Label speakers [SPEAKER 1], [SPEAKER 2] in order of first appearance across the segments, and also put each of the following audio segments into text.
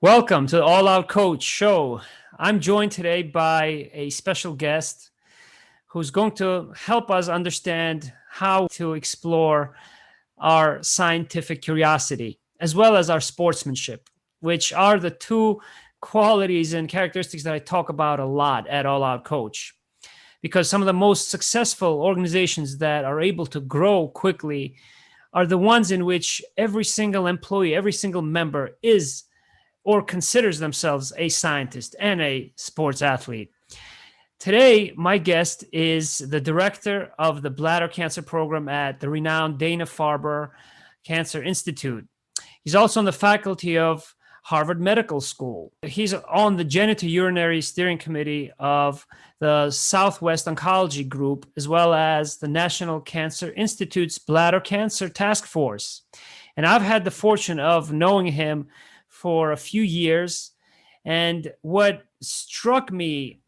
[SPEAKER 1] Welcome to the All Out Coach show. I'm joined today by a special guest who's going to help us understand how to explore our scientific curiosity as well as our sportsmanship, which are the two qualities and characteristics that I talk about a lot at All Out Coach. Because some of the most successful organizations that are able to grow quickly are the ones in which every single employee, every single member is or considers themselves a scientist and a sports athlete. Today, my guest is the director of the Bladder Cancer program at the renowned Dana Farber Cancer Institute. He's also on the faculty of Harvard Medical School. He's on the Genitourinary Steering Committee of the Southwest Oncology Group, as well as the National Cancer Institute's Bladder Cancer Task Force. And I've had the fortune of knowing him for a few years. And what struck me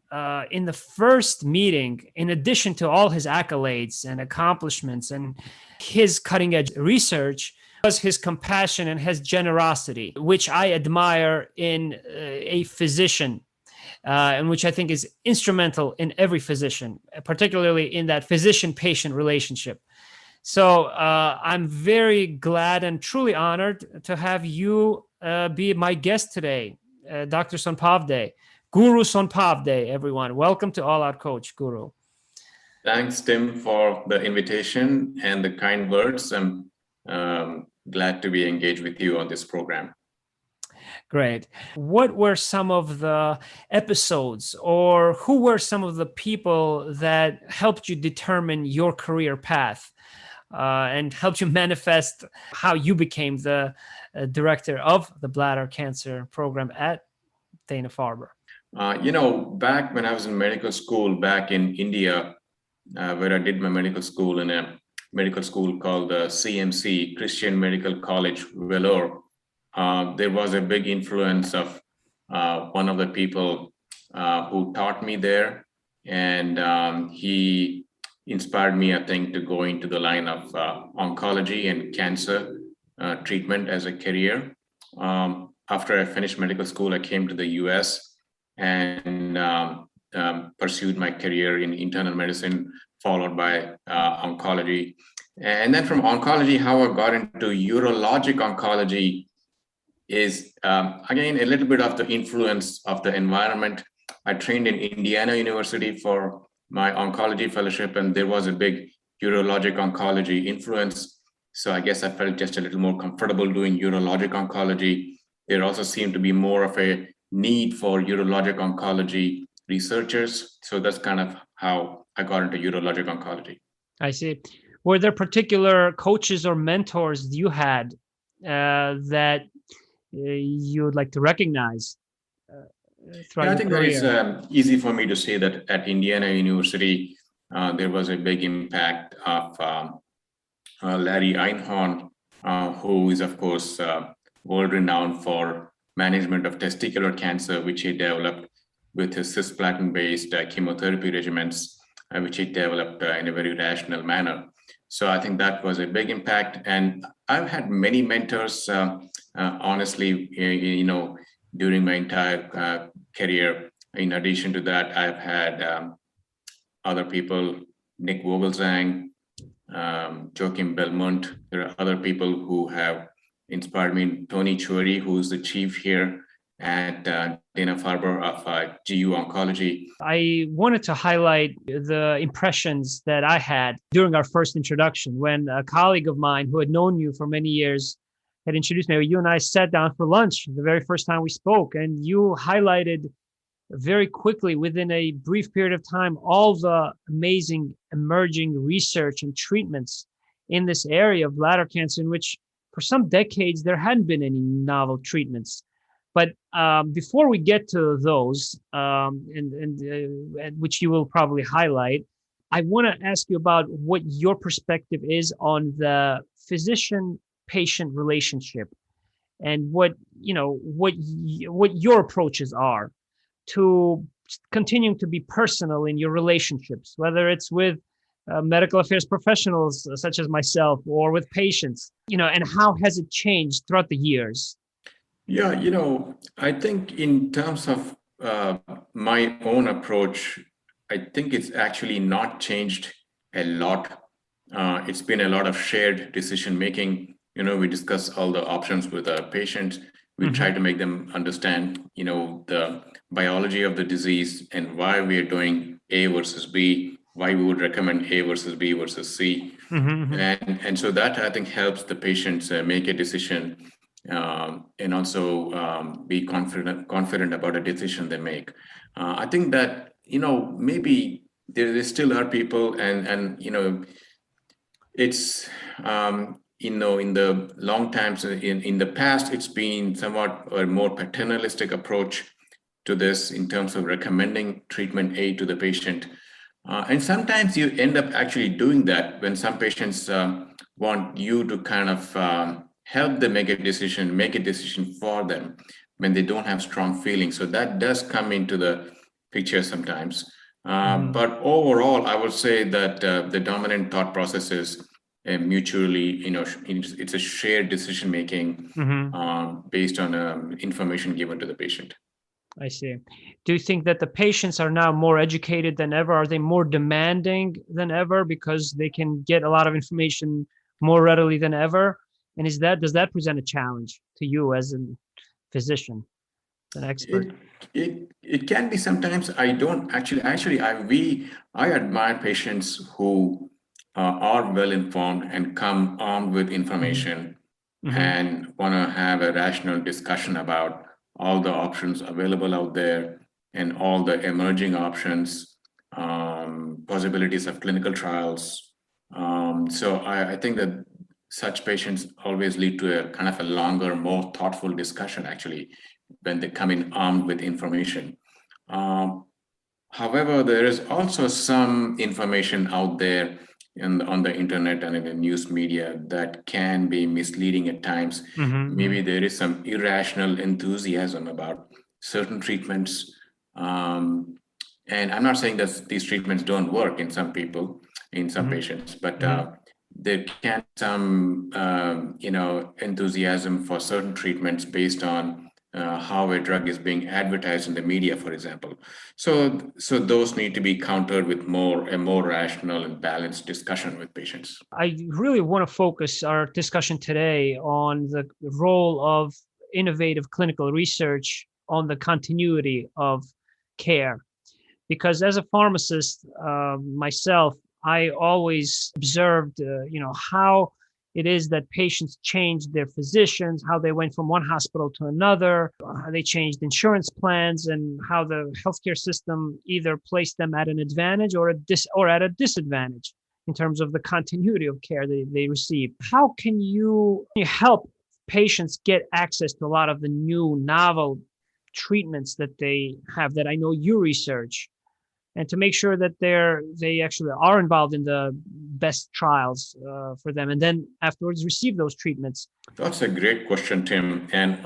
[SPEAKER 1] in the first meeting, in addition to all his accolades and accomplishments and his cutting edge research, was his compassion and his generosity, which I admire in a physician, and which I think is instrumental in every physician, particularly in that physician-patient relationship. So I'm very glad and truly honored to have you be my guest today, Dr. Sonpavde, Guru Sonpavde, everyone. Welcome to All Out Coach, Guru.
[SPEAKER 2] Thanks, Tim, for the invitation and the kind words. I'm glad to be engaged with you on this program.
[SPEAKER 1] Great. What were some of the episodes, or who were some of the people that helped you determine your career path and helped you manifest how you became the director of the Bladder Cancer program at Dana Farber?
[SPEAKER 2] Back when I was in medical school back in India, where I did my medical school in a medical school called the CMC, Christian Medical College, Vellore, there was a big influence of one of the people who taught me there. And he inspired me, I think, to go into the line of oncology and cancer treatment as a career. After I finished medical school, I came to the US and pursued my career in internal medicine, followed by oncology. And then from oncology, how I got into urologic oncology is, again, a little bit of the influence of the environment. I trained in Indiana University for my oncology fellowship, and there was a big urologic oncology influence. So I guess I felt just a little more comfortable doing urologic oncology. There also seemed to be more of a need for urologic oncology researchers. So that's kind of how I got into urologic oncology.
[SPEAKER 1] I see. Were there particular coaches or mentors you had that you would like to recognize?
[SPEAKER 2] I think that is easy for me to say that at Indiana University, there was a big impact of Larry Einhorn, who is, of course, world-renowned for management of testicular cancer, which he developed with his cisplatin-based chemotherapy regimens, which he developed in a very rational manner. So I think that was a big impact. And I've had many mentors, honestly, during my entire career. In addition to that, I've had other people, Nick Vogelsang, Joachim Belmont. There are other people who have inspired me. Tony Choueiri, who is the chief here at Dana Farber of GU Oncology.
[SPEAKER 1] I wanted to highlight the impressions that I had during our first introduction when a colleague of mine who had known you for many years had introduced me. You and I sat down for lunch the very first time we spoke, and you highlighted very quickly, within a brief period of time, all the amazing emerging research and treatments in this area of bladder cancer, in which for some decades there hadn't been any novel treatments. But before we get to those, and which you will probably highlight, I want to ask you about what your perspective is on the physician-patient relationship, and what your approaches are to continuing to be personal in your relationships, whether it's with medical affairs professionals such as myself or with patients, and how has it changed throughout the years?
[SPEAKER 2] Yeah, I think in terms of my own approach, I think it's actually not changed a lot. It's been a lot of shared decision making. We discuss all the options with our patients. We try to make them understand, the biology of the disease and why we are doing A versus B, why we would recommend A versus B versus C. And so that I think helps the patients make a decision, and also be confident about a decision they make. I think that maybe there still are people, and it's in the long times in the past it's been somewhat a more paternalistic approach to this in terms of recommending treatment A to the patient. And sometimes you end up actually doing that when some patients want you to kind of help them make a decision for them when they don't have strong feelings. So that does come into the picture sometimes. But overall, I would say that the dominant thought process is mutually, it's a shared decision making based on information given to the patient.
[SPEAKER 1] I see. Do you think that the patients are now more educated than ever? Are they more demanding than ever because they can get a lot of information more readily than ever? And does that present a challenge to you as a physician, an expert?
[SPEAKER 2] It can be sometimes. I don't actually I admire patients who are well informed and come armed with information and want to have a rational discussion about all the options available out there and all the emerging options, possibilities of clinical trials. So I think that such patients always lead to a kind of a longer, more thoughtful discussion, actually, when they come in armed with information. However, there is also some information out there on the internet and in the news media that can be misleading at times. Maybe there is some irrational enthusiasm about certain treatments. And I'm not saying that these treatments don't work in some people, in some patients, but there can be some, enthusiasm for certain treatments based on how a drug is being advertised in the media, for example. So those need to be countered with a more rational and balanced discussion with patients.
[SPEAKER 1] I really want to focus our discussion today on the role of innovative clinical research on the continuity of care. Because as a pharmacist myself, I always observed, how it is that patients changed their physicians, how they went from one hospital to another, how they changed insurance plans, and how the healthcare system either placed them at an advantage or at a disadvantage in terms of the continuity of care that they receive. How can you help patients get access to a lot of the new novel treatments that they have that I know you research, and to make sure that they actually are involved in the best trials for them, and then afterwards receive those treatments?
[SPEAKER 2] That's a great question, Tim. And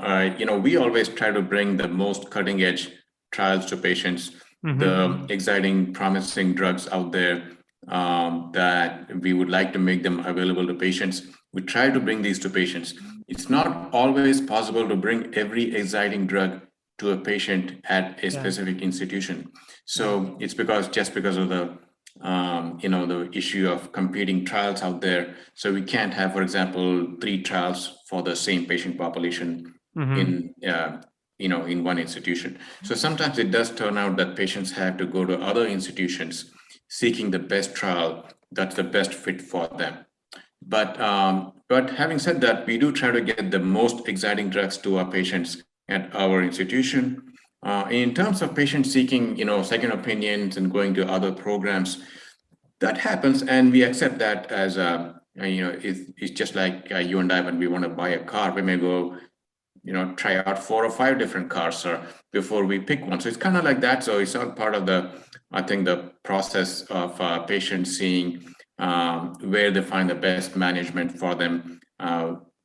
[SPEAKER 2] we always try to bring the most cutting edge trials to patients, the exciting, promising drugs out there that we would like to make them available to patients. We try to bring these to patients. It's not always possible to bring every exciting drug to a patient at a specific institution. So it's because of the the issue of competing trials out there. So we can't have, for example, 3 trials for the same patient population in one institution. So sometimes it does turn out that patients have to go to other institutions seeking the best trial that's the best fit for them. But having said that, we do try to get the most exciting drugs to our patients at our institution. In terms of patients seeking, second opinions and going to other programs, that happens, and we accept that as it's just like you and I, when we want to buy a car, we may go, try out 4 or 5 different cars before we pick one. So it's kind of like that. So it's all part of the process of patients seeing where they find the best management for them.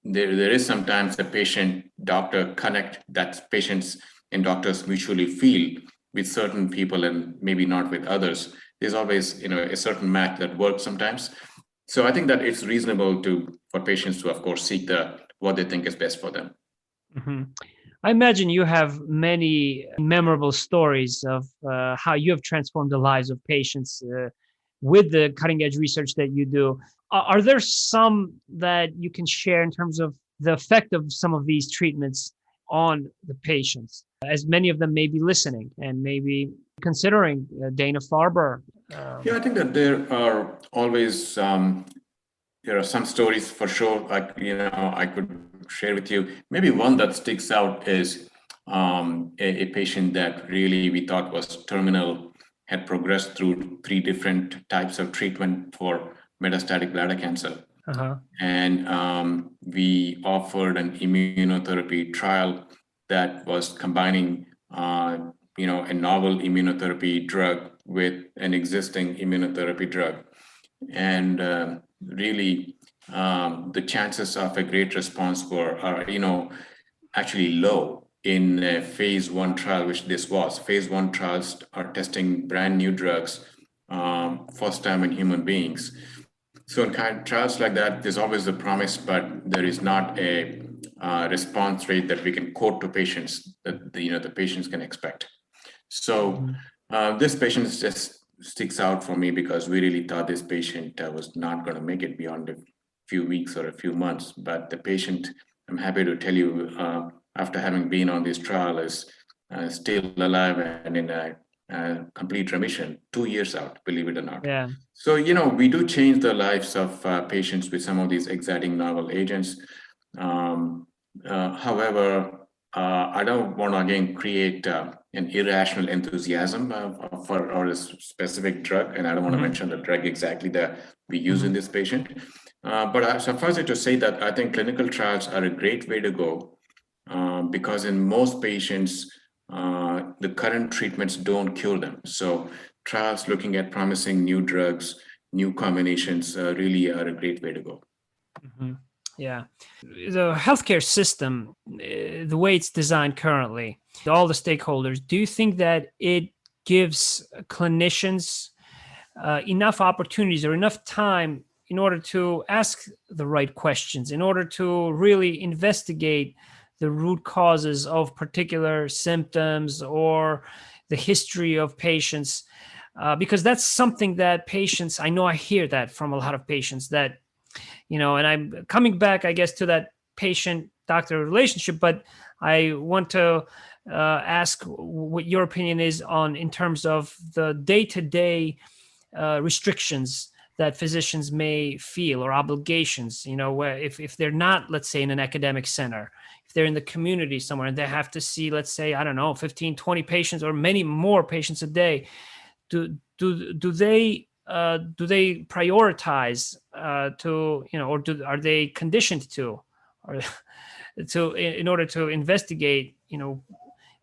[SPEAKER 2] There is sometimes a patient-doctor connect that patients and doctors mutually feel with certain people and maybe not with others. There's always, a certain match that works sometimes. So I think that it's reasonable for patients to, of course, seek what they think is best for them.
[SPEAKER 1] I imagine you have many memorable stories of how you have transformed the lives of patients with the cutting edge research that you do. Are there some that you can share in terms of the effect of some of these treatments on the patients, as many of them may be listening and maybe considering Dana Farber?
[SPEAKER 2] Yeah, I think that there are some stories for sure, like, I could share with you. Maybe one that sticks out is a patient that really we thought was terminal, had progressed through 3 different types of treatment for metastatic bladder cancer.
[SPEAKER 1] Uh-huh.
[SPEAKER 2] And we offered an immunotherapy trial that was combining, a novel immunotherapy drug with an existing immunotherapy drug. And really, the chances of a great response are actually low in a phase 1 trial, which this was. Phase 1 trials are testing brand new drugs, first time in human beings. So in kind of trials like that, there's always the promise, but there is not a response rate that we can quote to patients that the patients can expect. So this patient just sticks out for me because we really thought this patient was not going to make it beyond a few weeks or a few months. But the patient, I'm happy to tell you, after having been on this trial, is still alive and in a complete remission 2 years out, believe it or not.
[SPEAKER 1] Yeah.
[SPEAKER 2] So, we do change the lives of patients with some of these exciting novel agents. However, I don't want to again create an irrational enthusiasm for a specific drug, and I don't want to mention the drug exactly that we use in this patient. But I suffice it to say that I think clinical trials are a great way to go because in most patients, the current treatments don't cure them. So trials looking at promising new drugs, new combinations really are a great way to go.
[SPEAKER 1] Yeah. The healthcare system, the way it's designed currently, all the stakeholders, do you think that it gives clinicians enough opportunities or enough time in order to ask the right questions, in order to really investigate the root causes of particular symptoms or the history of patients? Because that's something that patients, I know I hear that from a lot of patients that, and I'm coming back, I guess, to that patient-doctor relationship, but I want to ask what your opinion is on in terms of the day-to-day restrictions that physicians may feel or obligations, where if they're not, let's say, in an academic center, if they're in the community somewhere and they have to see, let's say, I don't know, 15, 20 patients or many more patients a day, do they prioritize or are they conditioned to, or in order to investigate,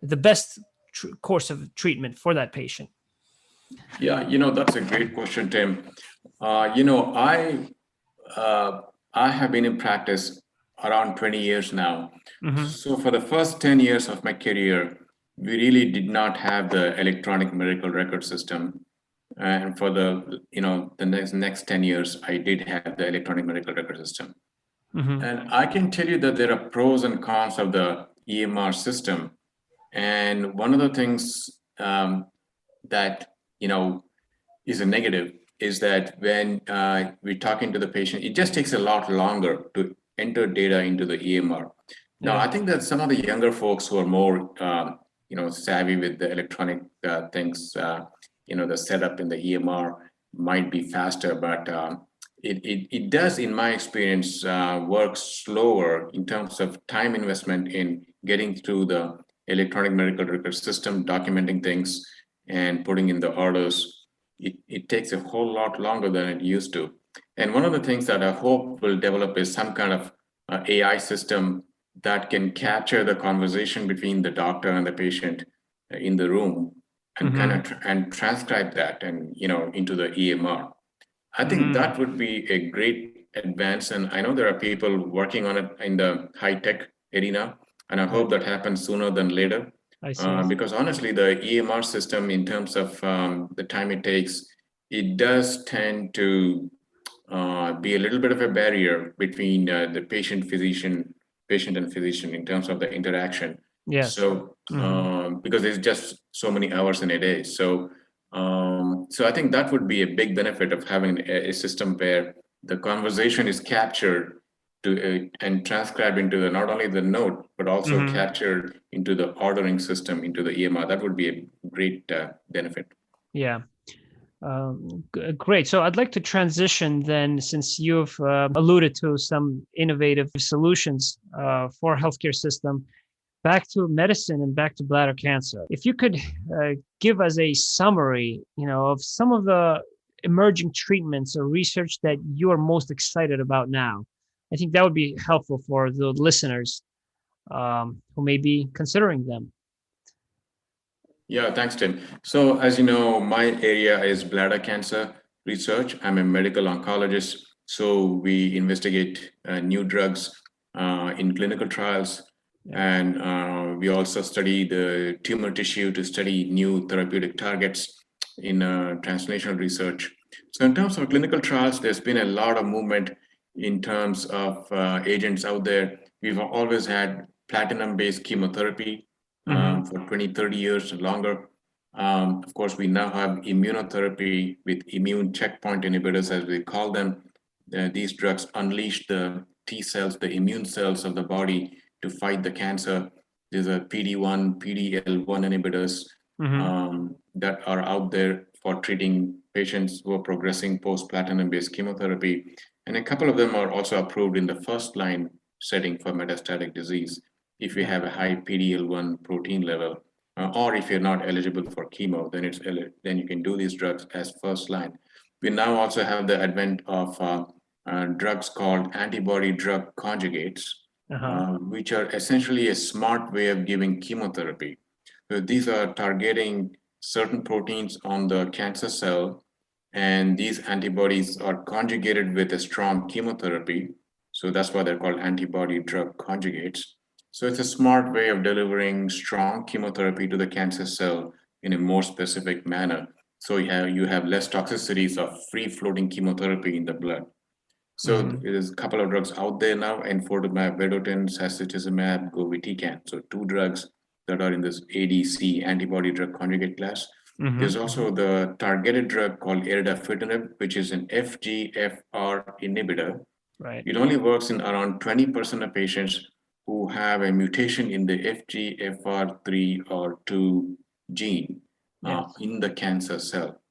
[SPEAKER 1] the best course of treatment for that patient?
[SPEAKER 2] Yeah, that's a great question, Tim. I have been in practice around 20 years now. So for the first 10 years of my career, we really did not have the electronic medical record system. And for the next 10 years, I did have the electronic medical record system. And I can tell you that there are pros and cons of the EMR system. And one of the things that is a negative is that when we're talking to the patient, it just takes a lot longer to enter data into the EMR. Now, I think that some of the younger folks who are more savvy with the electronic things, the setup in the EMR might be faster, but it does, in my experience, work slower in terms of time investment in getting through the electronic medical record system, documenting things, and putting in the orders. It takes a whole lot longer than it used to. And one of the things that I hope will develop is some kind of AI system that can capture the conversation between the doctor and the patient in the room and and transcribe that and into the EMR. I think that would be a great advance, and I know there are people working on it in the high-tech arena, and I hope that happens sooner than later.
[SPEAKER 1] I see.
[SPEAKER 2] Because honestly, the EMR system, in terms of the time it takes, it does tend to be a little bit of a barrier between the patient and physician in terms of the interaction. So because there's just so many hours in a day. So I think that would be a big benefit of having a system where the conversation is captured and transcribed into not only the note, but also captured into the ordering system, into the EMR. That would be a great benefit.
[SPEAKER 1] Yeah. Great. So I'd like to transition then, since you've alluded to some innovative solutions for healthcare system, back to medicine and back to bladder cancer. If you could give us a summary, of some of the emerging treatments or research that you are most excited about now, I think that would be helpful for the listeners who may be considering them.
[SPEAKER 2] Yeah, thanks, Tim. So as you know, my area is bladder cancer research. I'm a medical oncologist. So we investigate new drugs in clinical trials. And we also study the tumor tissue to study new therapeutic targets in translational research. So in terms of clinical trials, there's been a lot of movement in terms of agents out there. We've always had platinum-based chemotherapy for 20, 30 years and longer. Of course, we now have immunotherapy with immune checkpoint inhibitors, as we call them. These drugs unleash the T cells, the immune cells of the body to fight the cancer. There's a PD-1, PD-L1 inhibitors that are out there for treating patients who are progressing post-platinum-based chemotherapy. And a couple of them are also approved in the first-line setting for metastatic disease. If you have a high PD-L1 protein level, or if you're not eligible for chemo, then you can do these drugs as first line. We now also have the advent of drugs called antibody drug conjugates, which are essentially a smart way of giving chemotherapy. So these are targeting certain proteins on the cancer cell, and these antibodies are conjugated with a strong chemotherapy. So that's why they're called antibody drug conjugates. So it's a smart way of delivering strong chemotherapy to the cancer cell in a more specific manner. So you have less toxicities of free-floating chemotherapy in the blood. So there's a couple of drugs out there now, enfortumab vedotin, sacituzumab, govitecan. So two drugs that are in this ADC, antibody drug conjugate class. There's also the targeted drug called erdafitinib, which is an FGFR inhibitor.
[SPEAKER 1] Right.
[SPEAKER 2] It only works in around 20% of patients who have a mutation in the FGFR3 or 2 gene in the cancer cell.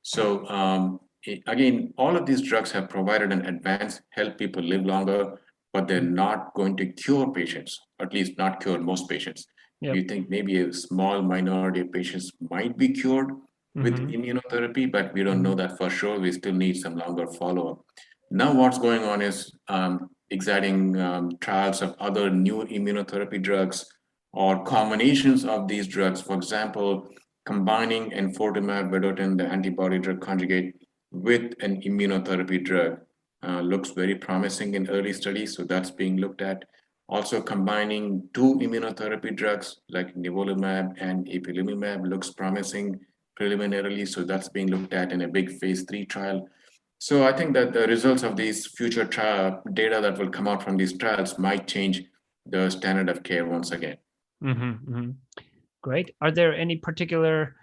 [SPEAKER 2] So again, all of these drugs have provided an advance, help people live longer, but they're not going to cure patients, at least not cure most patients. You think maybe a small minority of patients might be cured with immunotherapy, but we don't know that for sure. We still need some longer follow-up. Now what's going on is exciting trials of other new immunotherapy drugs or combinations of these drugs. For example, combining enfortumab vedotin, the antibody drug conjugate, with an immunotherapy drug looks very promising in early studies. So that's being looked at. Also combining two immunotherapy drugs like nivolumab and ipilimumab looks promising preliminarily. So that's being looked at in a big phase 3 trial. So I think that the results of these future trial data that will come out from these trials might change the standard of care once again.
[SPEAKER 1] Great. Are there any particular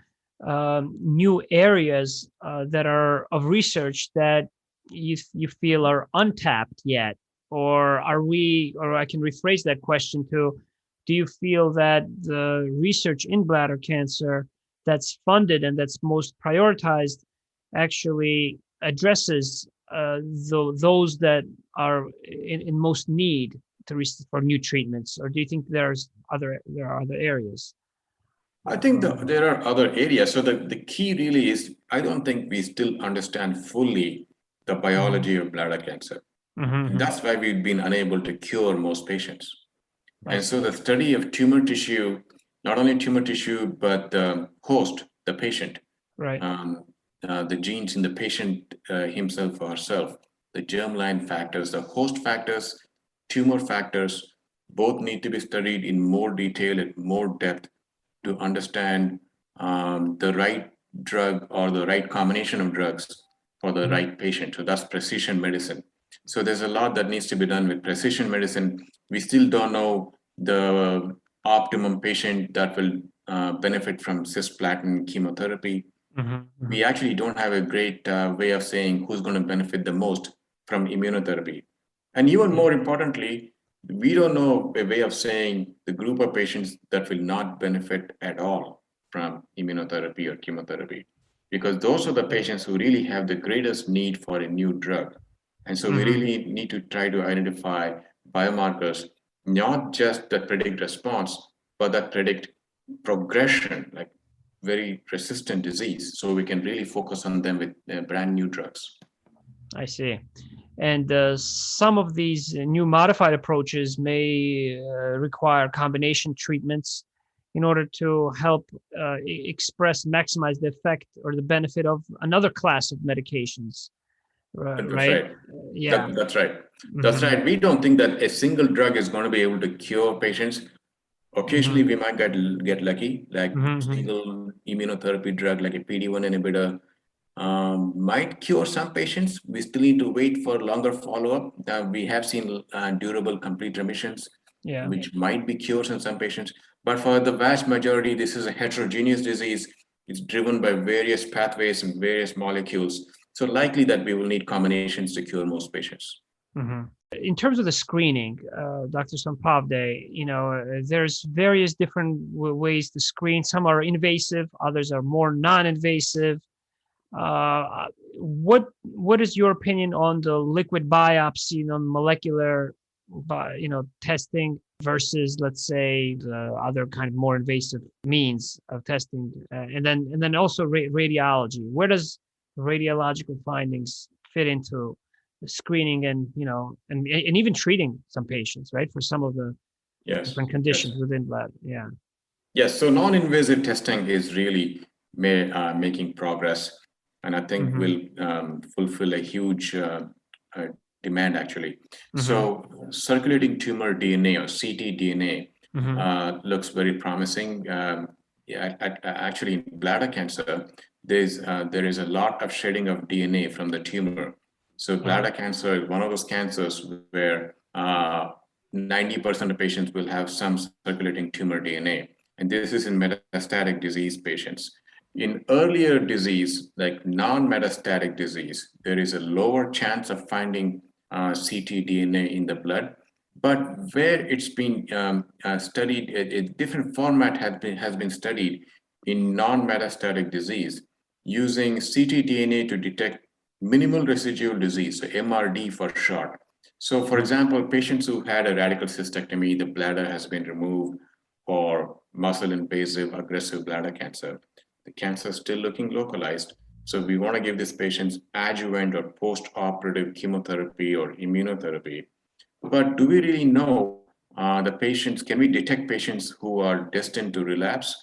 [SPEAKER 1] new areas that are of research that you feel are untapped yet? Or I can rephrase that question to, do you feel that the research in bladder cancer that's funded and that's most prioritized actually addresses those that are in most need for new treatments? Or do you think there are other areas?
[SPEAKER 2] I think there are other areas. So the key really is, I don't think we still understand fully the biology of bladder cancer. And that's why we've been unable to cure most patients. And so the study of tumor tissue, not only tumor tissue, but the host, the patient, the genes in the patient himself or herself, the germline factors, the host factors, tumor factors, both need to be studied in more detail and more depth to understand the right drug or the right combination of drugs for the right patient. So that's precision medicine. So there's a lot that needs to be done with precision medicine. We still don't know the optimum patient that will benefit from cisplatin chemotherapy. We actually don't have a great way of saying who's going to benefit the most from immunotherapy. And even more importantly, we don't know a way of saying the group of patients that will not benefit at all from immunotherapy or chemotherapy, because those are the patients who really have the greatest need for a new drug. And so we really need to try to identify biomarkers, not just that predict response, but that predict progression, like very resistant disease, so we can really focus on them with brand new drugs.
[SPEAKER 1] I see. And some of these new modified approaches may require combination treatments in order to help maximize the effect or the benefit of another class of medications.
[SPEAKER 2] That's
[SPEAKER 1] Right?
[SPEAKER 2] right.
[SPEAKER 1] Yeah.
[SPEAKER 2] That's right. That's right. We don't think that a single drug is going to be able to cure patients. Occasionally, we might get lucky, like single immunotherapy drug, like a PD-1 inhibitor, might cure some patients. We still need to wait for longer follow-up. We have seen durable complete remissions, which might be cures in some patients. But for the vast majority, this is a heterogeneous disease. It's driven by various pathways and various molecules. So likely that we will need combinations to cure most patients.
[SPEAKER 1] In terms of the screening, Dr. Sonpavde, there's various different ways to screen. Some are invasive, others are more non-invasive. What is your opinion on the liquid biopsy, molecular, testing versus, let's say, the other kind of more invasive means of testing, and then also radiology? Where does radiological findings fit into the screening and even treating some patients, right, for some of the different conditions within bladder?
[SPEAKER 2] Yes, so non-invasive testing is really making progress, and I think will fulfill a huge demand, actually. So circulating tumor DNA or ctDNA looks very promising. Actually, in bladder cancer, there is a lot of shedding of DNA from the tumor. So bladder cancer is one of those cancers where 90% of patients will have some circulating tumor DNA. And this is in metastatic disease patients. In earlier disease, like non-metastatic disease, there is a lower chance of finding ctDNA in the blood. But where it's been studied, a different format has been studied in non-metastatic disease using ctDNA to detect minimal residual disease, so MRD for short. So for example, patients who had a radical cystectomy, the bladder has been removed, or muscle invasive aggressive bladder cancer, the cancer is still looking localized. So we want to give these patients adjuvant or post-operative chemotherapy or immunotherapy. But do we really know the patients? Can we detect patients who are destined to relapse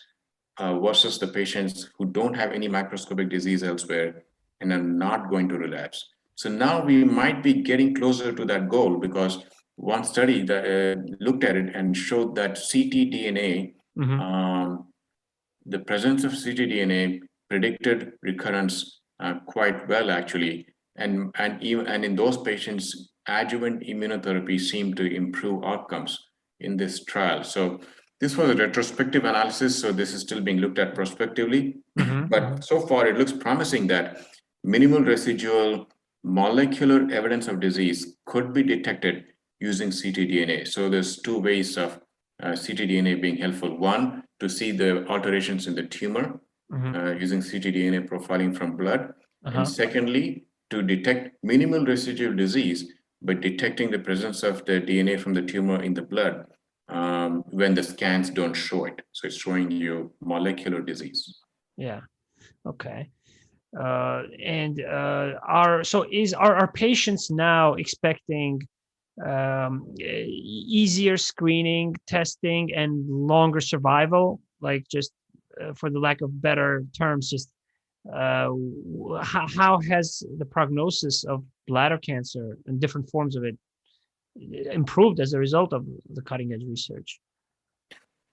[SPEAKER 2] versus the patients who don't have any microscopic disease elsewhere and are not going to relapse? So now we might be getting closer to that goal, because one study that looked at it and showed that ctDNA, the presence of ctDNA predicted recurrence quite well, actually, and in those patients, adjuvant immunotherapy seemed to improve outcomes in this trial. So this was a retrospective analysis, so this is still being looked at prospectively. But so far, it looks promising that minimal residual molecular evidence of disease could be detected using ctDNA. So there's two ways of ctDNA being helpful. One, to see the alterations in the tumor using ctDNA profiling from blood. And secondly, to detect minimal residual disease by detecting the presence of the DNA from the tumor in the blood when the scans don't show it. So it's showing you molecular disease.
[SPEAKER 1] Yeah. Okay. And are patients now expecting easier screening, testing, and longer survival? Like, just for the lack of better terms, just how has the prognosis of bladder cancer and different forms of it improved as a result of the cutting edge research?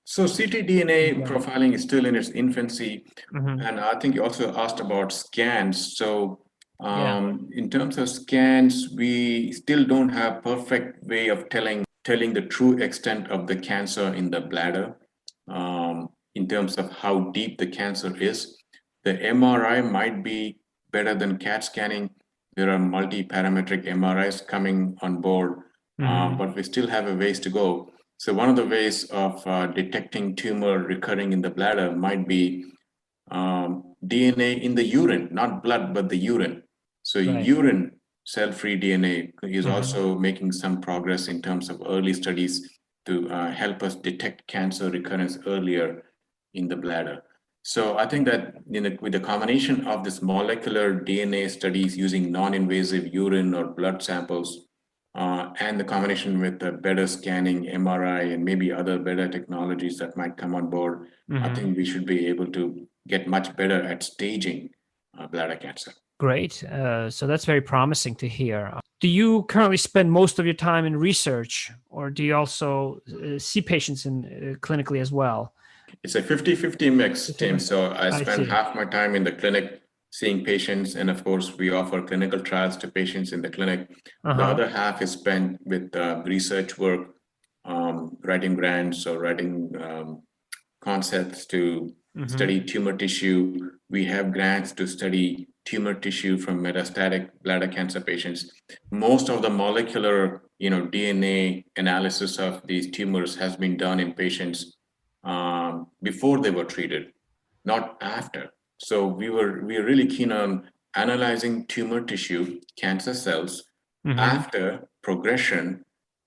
[SPEAKER 2] So ctDNA profiling is still in its infancy. And I think you also asked about scans. So in terms of scans, we still don't have perfect way of telling telling the true extent of the cancer in the bladder, in terms of how deep the cancer is. The MRI might be better than CAT scanning. There are multi-parametric MRIs coming on board, but we still have a ways to go. So one of the ways of detecting tumor recurring in the bladder might be DNA in the urine, not blood, but the urine. So urine cell-free DNA is also making some progress in terms of early studies to help us detect cancer recurrence earlier in the bladder. So I think that with the combination of this molecular DNA studies using non-invasive urine or blood samples, and the combination with the better scanning, MRI, and maybe other better technologies that might come on board, I think we should be able to get much better at staging bladder cancer.
[SPEAKER 1] Great. So that's very promising to hear. Do you currently spend most of your time in research, or do you also see patients clinically as well?
[SPEAKER 2] It's a 50-50 mix, Tim. So I spend half my time in the clinic seeing patients, and of course, we offer clinical trials to patients in the clinic. The other half is spent with research work, writing grants or writing concepts to study tumor tissue. We have grants to study tumor tissue from metastatic bladder cancer patients. Most of the molecular, DNA analysis of these tumors has been done in patients before they were treated, not after. So we are really keen on analyzing tumor tissue, cancer cells, after progression,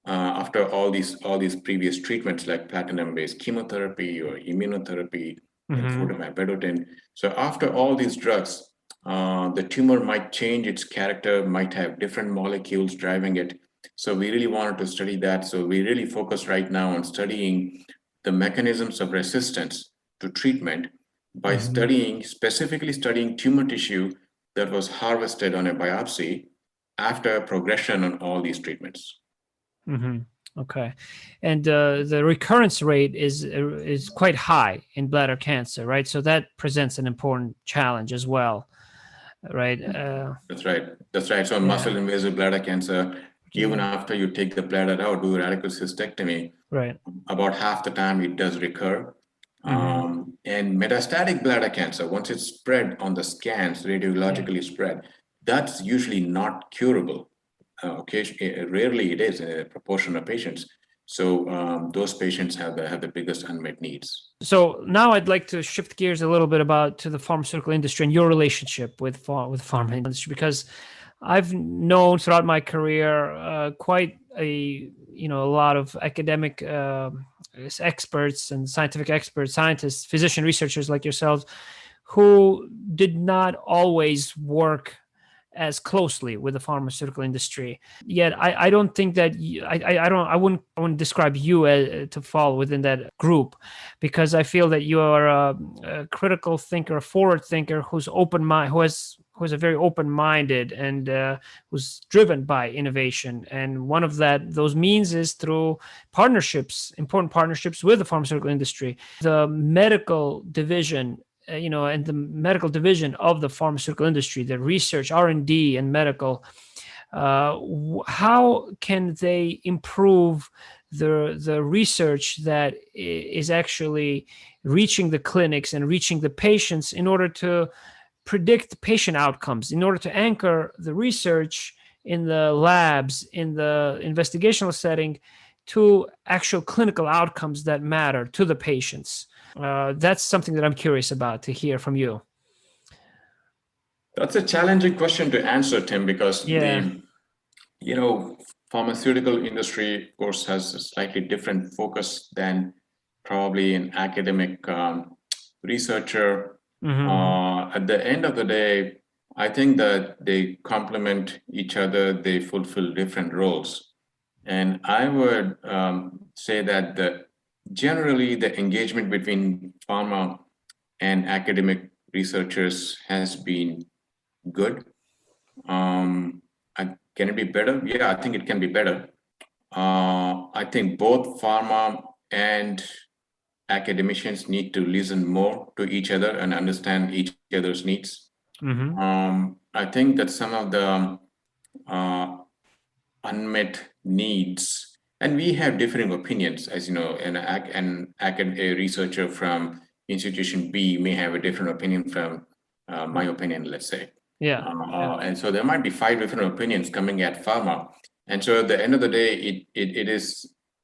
[SPEAKER 2] after all these previous treatments like platinum-based chemotherapy or immunotherapy and photomap. So after all these drugs, the tumor might change its character, might have different molecules driving it. So we really wanted to study that. So we really focus right now on studying the mechanisms of resistance to treatment by specifically studying tumor tissue that was harvested on a biopsy after progression on all these treatments.
[SPEAKER 1] Okay. And the recurrence rate is quite high in bladder cancer, right? So that presents an important challenge as well, right?
[SPEAKER 2] That's right. So muscle invasive bladder cancer, even after you take the bladder out, do a radical cystectomy, about half the time it does recur. And metastatic bladder cancer, once it's spread on the scans, radiologically spread, that's usually not curable. Rarely it is in a proportion of patients. So those patients have the biggest unmet needs.
[SPEAKER 1] So now I'd like to shift gears a little bit to the pharmaceutical industry and your relationship with pharma industry, because I've known throughout my career quite a lot of academic experts and scientific experts, scientists, physician researchers like yourselves, who did not always work as closely with the pharmaceutical industry. Yet I don't think that I wouldn't describe you to fall within that group, because I feel that you are a critical thinker, a forward thinker who's open mind, who is a very open-minded and who's driven by innovation. And one of those means is through partnerships, important partnerships with the pharmaceutical industry. The medical division, and the medical division of the pharmaceutical industry, the research, R&D, and medical, how can they improve the research that is actually reaching the clinics and reaching the patients in order to predict patient outcomes, in order to anchor the research in the labs, in the investigational setting, to actual clinical outcomes that matter to the patients? That's something that I'm curious about to hear from you.
[SPEAKER 2] That's a challenging question to answer, Tim, because the pharmaceutical industry, of course, has a slightly different focus than probably an academic researcher. At the end of the day, I think that they complement each other. They fulfill different roles. And I would say that generally the engagement between pharma and academic researchers has been good. Can it be better? Yeah, I think it can be better. I think both pharma and academicians need to listen more to each other and understand each other's needs. I think that some of the unmet needs And we have differing opinions, as you know, a researcher from institution B may have a different opinion from my opinion, let's say.
[SPEAKER 1] Yeah.
[SPEAKER 2] And so there might be 5 different opinions coming at pharma. And so at the end of the day,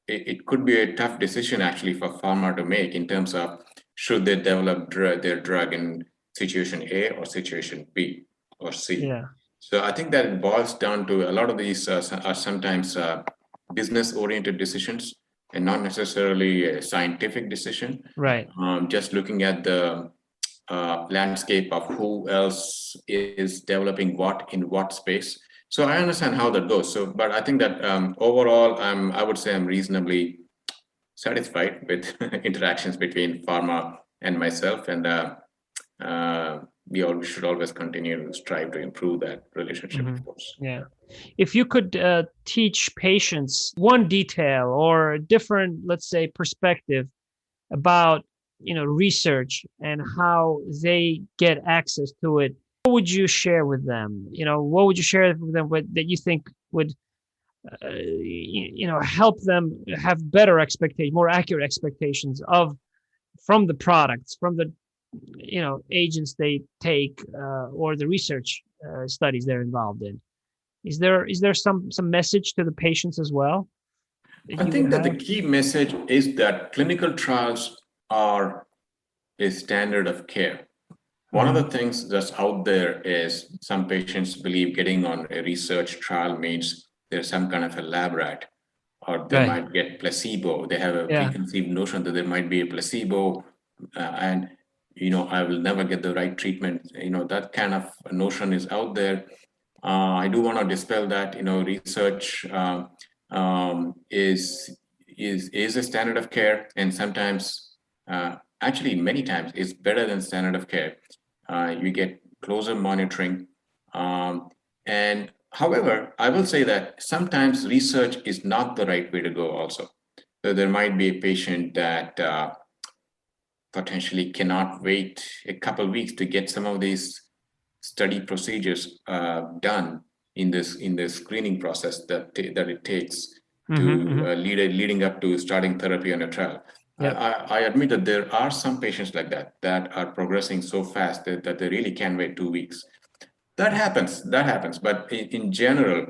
[SPEAKER 2] it could be a tough decision actually for pharma to make in terms of should they develop their drug in situation A or situation B or C.
[SPEAKER 1] Yeah.
[SPEAKER 2] So I think that it boils down to a lot of these are sometimes business-oriented decisions and not necessarily a scientific decision.
[SPEAKER 1] Right.
[SPEAKER 2] Just looking at the landscape of who else is developing what in what space. So I understand how that goes. So, but I think that overall, I would say I'm reasonably satisfied with interactions between pharma and myself, and we should always continue to strive to improve that relationship, of course.
[SPEAKER 1] Yeah. If you could teach patients one detail or a different, let's say, perspective about, research and how they get access to it, what would you share with them? What would you share with them that you think would, help them have better expectations, more accurate expectations from the products, from the, agents they take or the research studies they're involved in? Is there some message to the patients as well?
[SPEAKER 2] I think that the key message is that clinical trials are a standard of care. One of the things that's out there is some patients believe getting on a research trial means there's some kind of a lab rat, or they might get placebo. They have a preconceived notion that there might be a placebo, and I will never get the right treatment. That kind of notion is out there. I do want to dispel that. Research is a standard of care, and sometimes, actually, many times, it's better than standard of care. You get closer monitoring, and however, I will say that sometimes research is not the right way to go. Also, so there might be a patient that potentially cannot wait a couple of weeks to get some of these study procedures done in this screening process that it takes to leading up to starting therapy on a trial. I admit that there are some patients like that are progressing so fast that they really can't wait 2 weeks. That happens. But in general,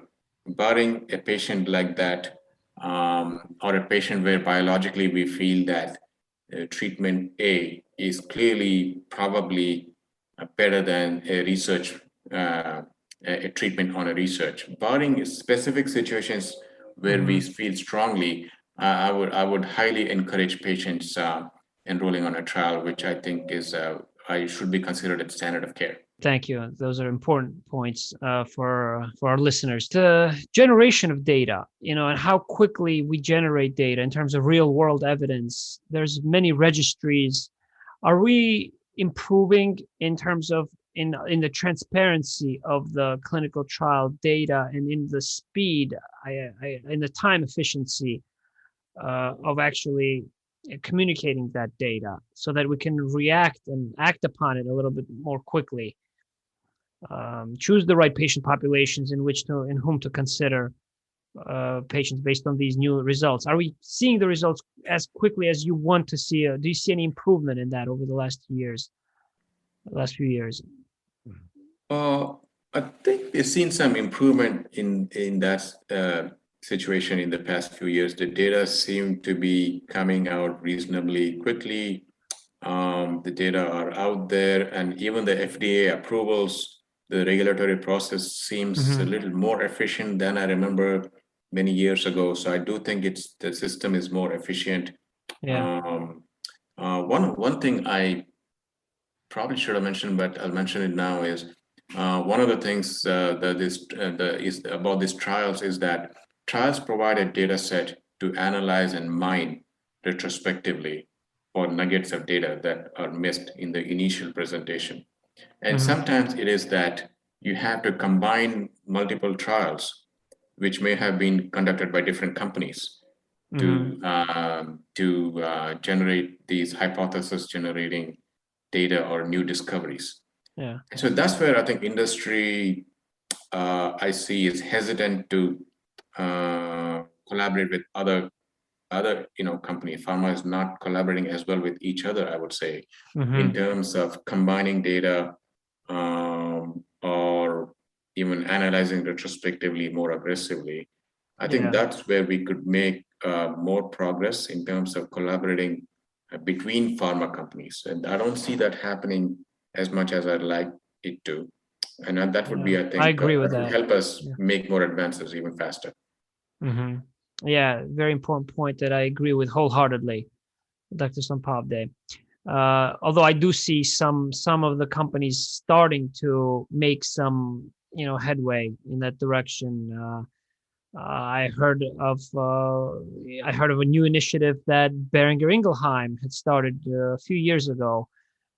[SPEAKER 2] barring a patient like that, or a patient where biologically we feel that treatment A is clearly probably better than a research, a treatment on a research. Barring specific situations where we feel strongly, I would highly encourage patients enrolling on a trial, which I think is should be considered a standard of care.
[SPEAKER 1] Thank you. Those are important points for our listeners. The generation of data, and how quickly we generate data in terms of real world evidence. There's many registries. Are we improving in terms of in the transparency of the clinical trial data and in the speed, in the time efficiency of actually communicating that data so that we can react and act upon it a little bit more quickly? Choose the right patient populations in whom to consider patients based on these new results. Are we seeing the results as quickly as you want to see? Do you see any improvement in that over the last few years?
[SPEAKER 2] I think we've seen some improvement in that situation in the past few years. The data seem to be coming out reasonably quickly. The data are out there, and even the FDA approvals, the regulatory process seems a little more efficient than I remember many years ago. So I do think the system is more efficient. One thing I probably should have mentioned, but I'll mention it now, is one of the things that is about these trials is that trials provide a data set to analyze and mine retrospectively for nuggets of data that are missed in the initial presentation. And sometimes it is that you have to combine multiple trials, which may have been conducted by different companies, to generate these hypothesis-generating data or new discoveries. So that's where I think industry, I see, is hesitant to collaborate with other company. Pharma is not collaborating as well with each other, I would say, in terms of combining data, or even analyzing retrospectively more aggressively. I think that's where we could make more progress in terms of collaborating between pharma companies. And I don't see that happening as much as I'd like it to. And that would be, I think,
[SPEAKER 1] I agree with
[SPEAKER 2] that would
[SPEAKER 1] that.
[SPEAKER 2] help us make more advances even faster.
[SPEAKER 1] Yeah, very important point that I agree with wholeheartedly, Dr. Sonpavde. Although I do see some of the companies starting to make some, headway in that direction. I heard of a new initiative that Boehringer Ingelheim had started a few years ago,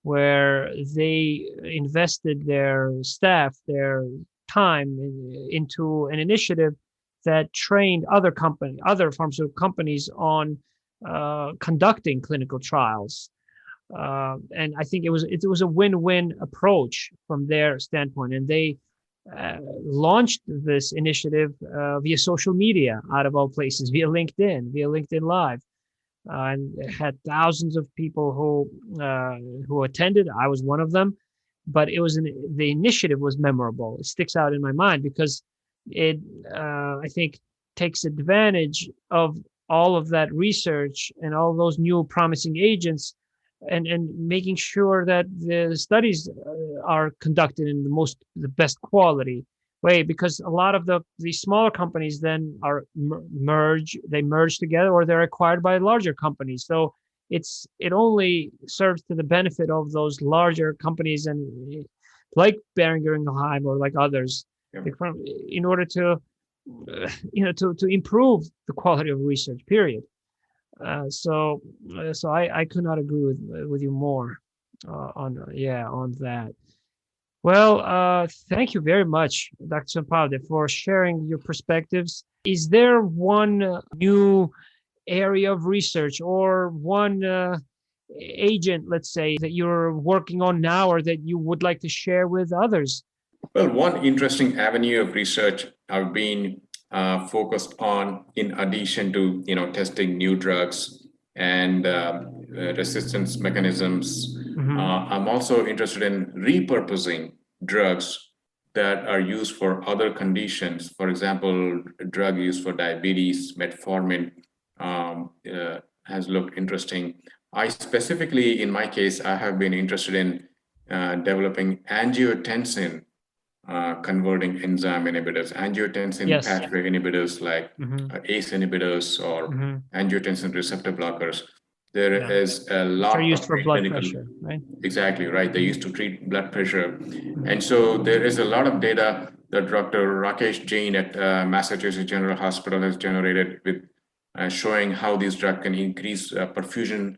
[SPEAKER 1] where they invested their staff, their time into an initiative that trained other pharmaceutical companies on conducting clinical trials. And I think it was a win-win approach from their standpoint, and they launched this initiative via social media, out of all places, via LinkedIn Live, and it had thousands of people who attended. I was one of them, but the initiative was memorable. It sticks out in my mind because it, I think, takes advantage of all of that research and all those new promising agents, and making sure that the studies are conducted in the best quality way, because a lot of these smaller companies then are merge together, or they're acquired by larger companies. So it only serves to the benefit of those larger companies, and like Boehringer Ingelheim or like others, in order to to improve the quality of research, period. So I could not agree with you more on that. Well, thank you very much, Dr. Sonpavde, for sharing your perspectives. Is there one new area of research or one agent, let's say, that you're working on now, or that you would like to share with others?
[SPEAKER 2] Well, one interesting avenue of research I've been focused on, in addition to testing new drugs and resistance mechanisms, I'm also interested in repurposing drugs that are used for other conditions. For example, a drug used for diabetes, metformin, has looked interesting. I specifically, in my case, I have been interested in developing angiotensin converting enzyme inhibitors, angiotensin pathway inhibitors like ACE inhibitors or angiotensin receptor blockers. There is a lot.
[SPEAKER 1] They're used for blood pressure, right?
[SPEAKER 2] Exactly, right. They used to treat blood pressure. And so there is a lot of data that Dr. Rakesh Jain at Massachusetts General Hospital has generated with showing how these drugs can increase perfusion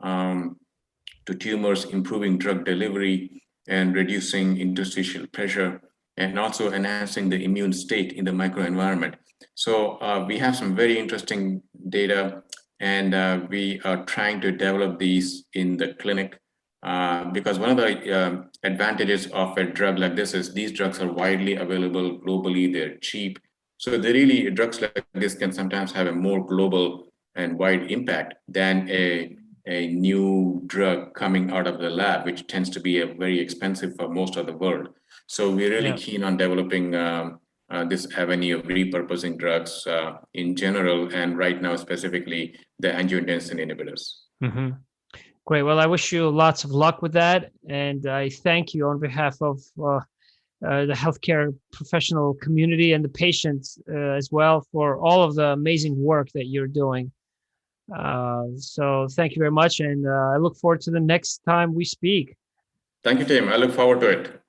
[SPEAKER 2] to tumors, improving drug delivery and reducing interstitial pressure, and also enhancing the immune state in the microenvironment. So we have some very interesting data, and we are trying to develop these in the clinic, because one of the advantages of a drug like this is these drugs are widely available globally, they're cheap. So drugs like this can sometimes have a more global and wide impact than a new drug coming out of the lab, which tends to be very expensive for most of the world. So we're really keen on developing this avenue of repurposing drugs in general, and right now specifically the angiotensin inhibitors.
[SPEAKER 1] Great. Well, I wish you lots of luck with that, and I thank you on behalf of the healthcare professional community and the patients as well for all of the amazing work that you're doing. So thank you very much, and I look forward to the next time we speak.
[SPEAKER 2] Thank you, Tim. I look forward to it.